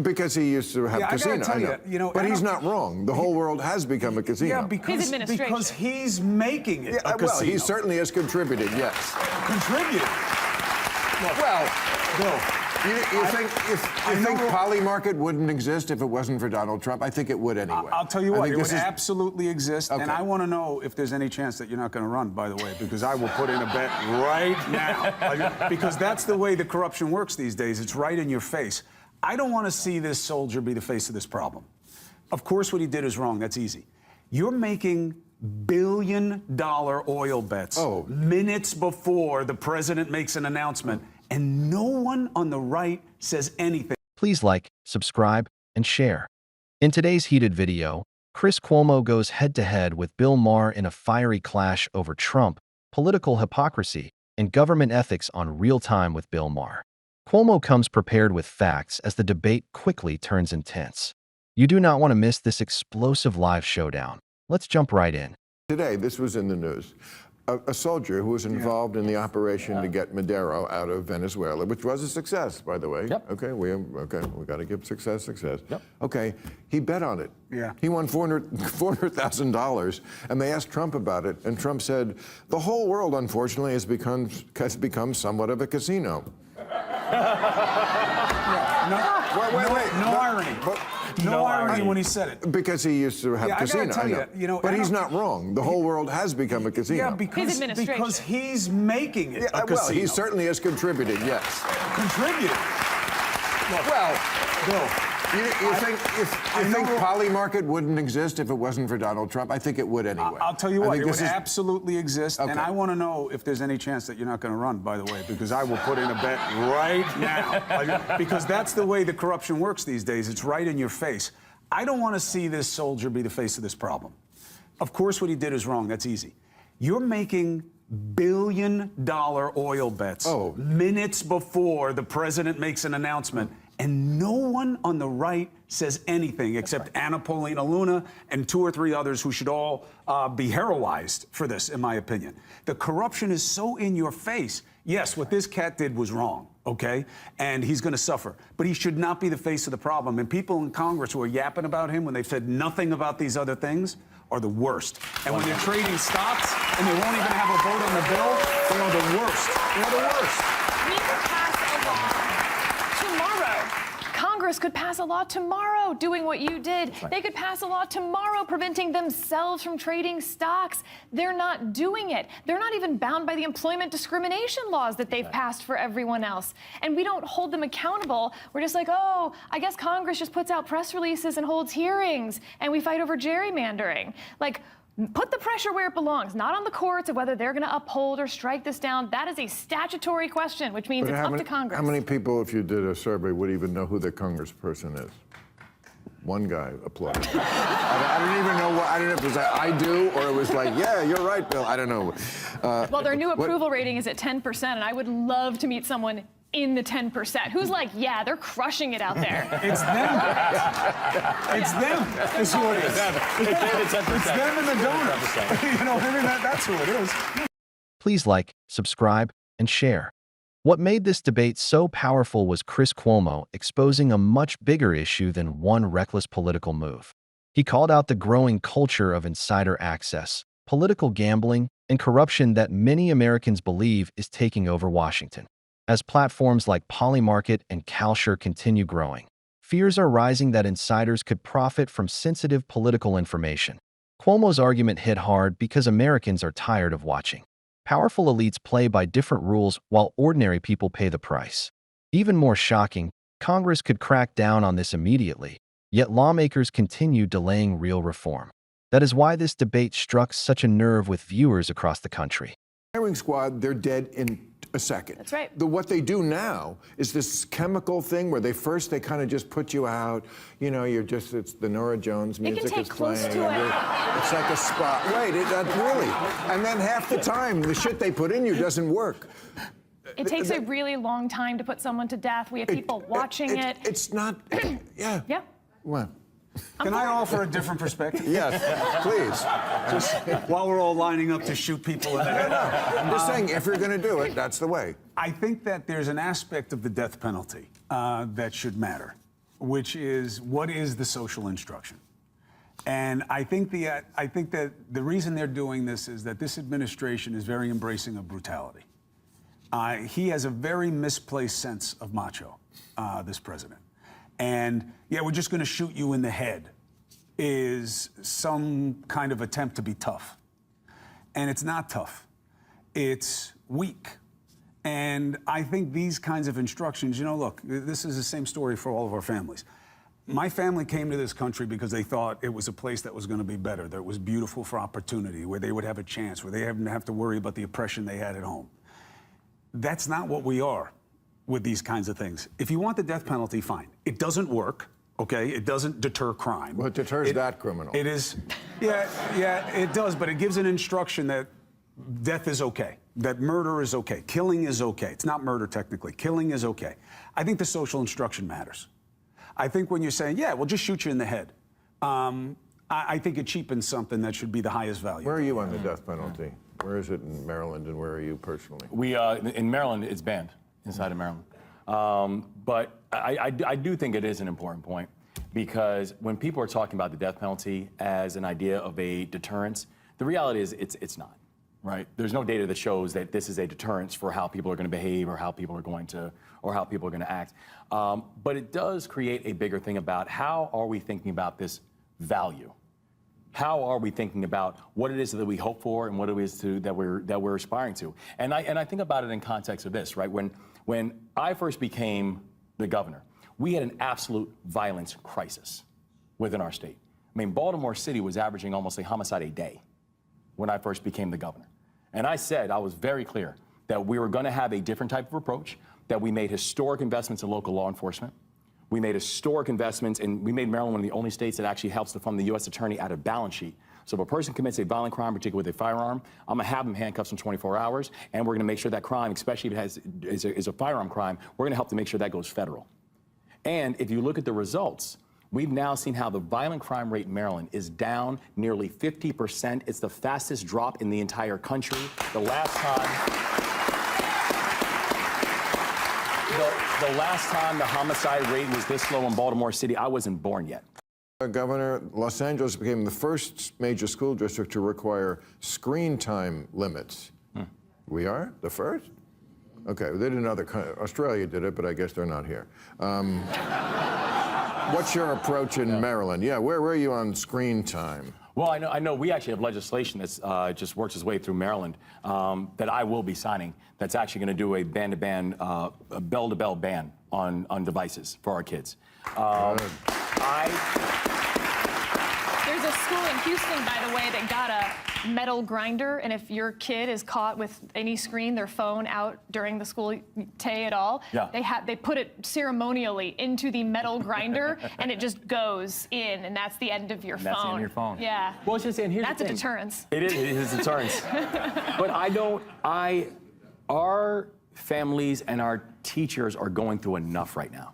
Because he used to have casinos. But he's not wrong. The whole world has become a casino. Yeah, because he's making it a casino. Well, he certainly has contributed, yes. Contributed? Well, Bill, you think Poly Market wouldn't exist if it wasn't for Donald Trump? I think it would anyway. I'll tell you what, it would absolutely exist. Okay. And I want to know if there's any chance that you're not going to run, by the way, because I will put in a bet right now. Because that's the way the corruption works these days. It's right in your face. I don't want to see this soldier be the face of this problem. Of course, what he did is wrong. That's easy. You're making billion-dollar oil bets minutes before the president makes an announcement, and no one on the right says anything. Please like, subscribe, and share. In today's heated video, Chris Cuomo goes head-to-head with Bill Maher in a fiery clash over Trump, political hypocrisy, and government ethics on Real Time with Bill Maher. Cuomo comes prepared with facts as the debate quickly turns intense. You do not want to miss this explosive live showdown. Let's jump right in. Today, this was in the news. A soldier who was involved in the operation to get Maduro out of Venezuela, which was a success, by the way. Yep. Okay, we got to give success. Yep. Okay, he bet on it. Yeah. He won $400,000, and they asked Trump about it, and Trump said, "The whole world, unfortunately, has become somewhat of a casino." No irony. No irony when he said it. Because he used to have casinos. I gotta tell you, but he's not wrong. The whole world has become a casino. Yeah, because he's making it a casino. Well, he certainly has contributed, yes. Contributed? Well, Bill, you think Poly Market wouldn't exist if it wasn't for Donald Trump? I think it would anyway. I'll tell you what, it would absolutely exist. Okay. And I want to know if there's any chance that you're not going to run, by the way, because I will put in a bet right now. Because that's the way the corruption works these days. It's right in your face. I don't want to see this soldier be the face of this problem. Of course, what he did is wrong. That's easy. You're making billion-dollar oil bets minutes before the president makes an announcement, and no one on the right says anything except Anna Paulina Luna and 2 or 3 others who should all be heroized for this, in my opinion. The corruption is so in your face. Yes, what this cat did was wrong, okay? And he's going to suffer. But he should not be the face of the problem. And people in Congress who are yapping about him when they've said nothing about these other things are the worst. And when they're trading stocks and they won't even have a vote on the bill, they are the worst. They're the worst. We could pass a law tomorrow. Congress could pass a law tomorrow doing what you did. They could pass a law tomorrow preventing themselves from trading stocks. They're not doing it. They're not even bound by the employment discrimination laws that they've passed for everyone else. And we don't hold them accountable. We're just like, oh, I guess Congress just puts out press releases and holds hearings and we fight over gerrymandering. Like, put the pressure where it belongs, not on the courts of whether they're going to uphold or strike this down. That is a statutory question, which means it's up to Congress. How many people, if you did a survey, would even know who the congressperson is? One guy applauded. I didn't even know what, I don't know if it was like, I do, or it was like, yeah, you're right, Bill. I don't know. Well, their new approval rating is at 10%, and I would love to meet someone in the 10%. Who's like, yeah, they're crushing it out there. It's them. It's them. It's who it is. It's them and the donors. You know what I mean? That's who it is. Please like, subscribe, and share. What made this debate so powerful was Chris Cuomo exposing a much bigger issue than one reckless political move. He called out the growing culture of insider access, political gambling, and corruption that many Americans believe is taking over Washington. As platforms like Polymarket and CalSure continue growing, fears are rising that insiders could profit from sensitive political information. Cuomo's argument hit hard because Americans are tired of watching powerful elites play by different rules while ordinary people pay the price. Even more shocking, Congress could crack down on this immediately, yet lawmakers continue delaying real reform. That is why this debate struck such a nerve with viewers across the country. Firing squad, they're dead in a second. That's right. What they do now is this chemical thing where they kind of just put you out. You know, it's the Nora Jones music is playing. Close to it. It's like a spot. Wait, really? And then half the time, the shit they put in you doesn't work. It takes a really long time to put someone to death. We have people watching it. It's not, yeah. Yeah. What? Can I offer a different perspective? Yes, please. Just while we're all lining up to shoot people in the head. I'm just saying, if you're going to do it, that's the way. I think that there's an aspect of the death penalty that should matter. which is what is the social instruction? And I think that the reason they're doing this is that this administration is very embracing of brutality. He has a very misplaced sense of macho, this president. And yeah, we're just going to shoot you in the head is some kind of attempt to be tough. And it's not tough. It's weak. And I think these kinds of instructions, you know, look, this is the same story for all of our families. My family came to this country because they thought it was a place that was going to be better, that it was beautiful for opportunity, where they would have a chance, where they didn't have to worry about the oppression they had at home. That's not what we are with these kinds of things. If you want the death penalty, fine. It doesn't work, okay? It doesn't deter crime. Well, it deters that criminal. It is, yeah, it does, but it gives an instruction that death is okay, that murder is okay, killing is okay. It's not murder technically, killing is okay. I think the social instruction matters. I think when you're saying, yeah, we'll just shoot you in the head, I think it cheapens something that should be the highest value. Where are you on the death penalty? Where is it in Maryland, and where are you personally? We in Maryland, it's banned inside of Maryland. But I do think it is an important point, because when people are talking about the death penalty as an idea of a deterrence, the reality is it's not, right? There's no data that shows that this is a deterrence for how people are going to behave or how people are going to act. But it does create a bigger thing about how are we thinking about this value? How are we thinking about what it is that we hope for and what it is that we're aspiring to? And I think about it in context of this, right? When I first became the governor, we had an absolute violence crisis within our state. I mean, Baltimore City was averaging almost a homicide a day when I first became the governor. And I was very clear that we were going to have a different type of approach, that we made historic investments in local law enforcement. We made historic investments, and we made Maryland one of the only states that actually helps to fund the U.S. attorney out of balance sheet. So if a person commits a violent crime, particularly with a firearm, I'm going to have them handcuffed in 24 hours, and we're going to make sure that crime, especially if it is a firearm crime, we're going to help to make sure that goes federal. And if you look at the results, we've now seen how the violent crime rate in Maryland is down nearly 50%. It's the fastest drop in the entire country. The last time the homicide rate was this low in Baltimore City, I wasn't born yet. Governor, Los Angeles became the first major school district to require screen time limits. We are the first? Okay, they did another country. Australia did it, but I guess they're not here. What's your approach in Maryland? Yeah, where are you on screen time? Well, I know we actually have legislation that's just works its way through Maryland that I will be signing that's actually going to do a ban-to-ban, a bell-to-bell ban on devices for our kids. There's a school in Houston, by the way, that got a metal grinder, and if your kid is caught with any screen, their phone out during the school day at all, they put it ceremonially into the metal grinder, and it just goes in, and that's the end of your phone. That's the end of your phone. Yeah. Well, it's just, and here's that's the a thing. deterrence. It is a deterrence. But our families and our teachers are going through enough right now.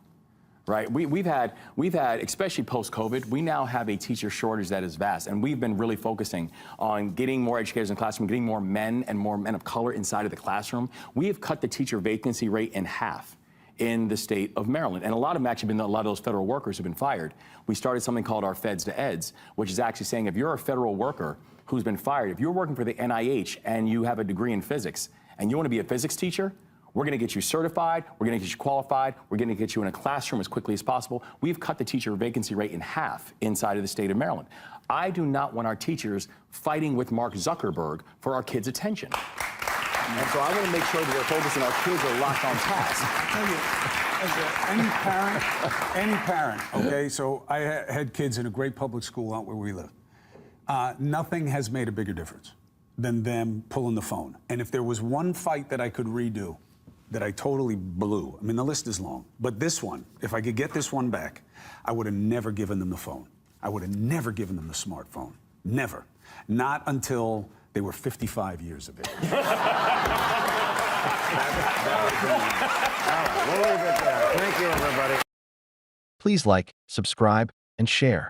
Right, we've had, especially post-COVID, we now have a teacher shortage that is vast, and we've been really focusing on getting more educators in the classroom, getting more men and more men of color inside of the classroom. We have cut the teacher vacancy rate in half in the state of Maryland, and a lot of them actually been, a lot of those federal workers have been fired. We started something called our Feds to Eds, which is actually saying if you're a federal worker who's been fired, if you're working for the NIH and you have a degree in physics, and you want to be a physics teacher, we're going to get you certified, we're going to get you qualified, we're going to get you in a classroom as quickly as possible. We've cut the teacher vacancy rate in half inside of the state of Maryland. I do not want our teachers fighting with Mark Zuckerberg for our kids' attention. And so I want to make sure that they're focused and our kids are locked on task. Any parent, okay? So I had kids in a great public school out where we live. Nothing has made a bigger difference than them pulling the phone. And if there was one fight that I could redo, that I totally blew. I mean, the list is long, but this one, if I could get this one back, I would have never given them the phone. I would have never given them the smartphone. Never. Not until they were 55 years of age. We'll leave it there. Thank you, everybody. Please like, subscribe, and share.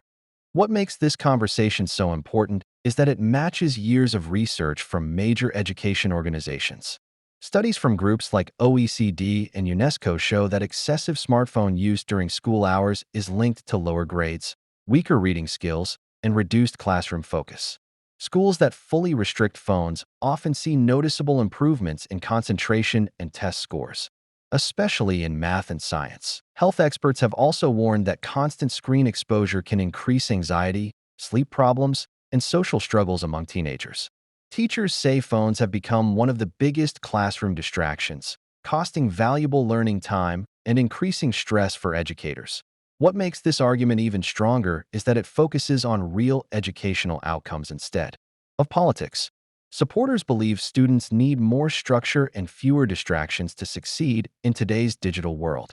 What makes this conversation so important is that it matches years of research from major education organizations. Studies from groups like OECD and UNESCO show that excessive smartphone use during school hours is linked to lower grades, weaker reading skills, and reduced classroom focus. Schools that fully restrict phones often see noticeable improvements in concentration and test scores, especially in math and science. Health experts have also warned that constant screen exposure can increase anxiety, sleep problems, and social struggles among teenagers. Teachers say phones have become one of the biggest classroom distractions, costing valuable learning time and increasing stress for educators. What makes this argument even stronger is that it focuses on real educational outcomes instead of politics. Supporters believe students need more structure and fewer distractions to succeed in today's digital world.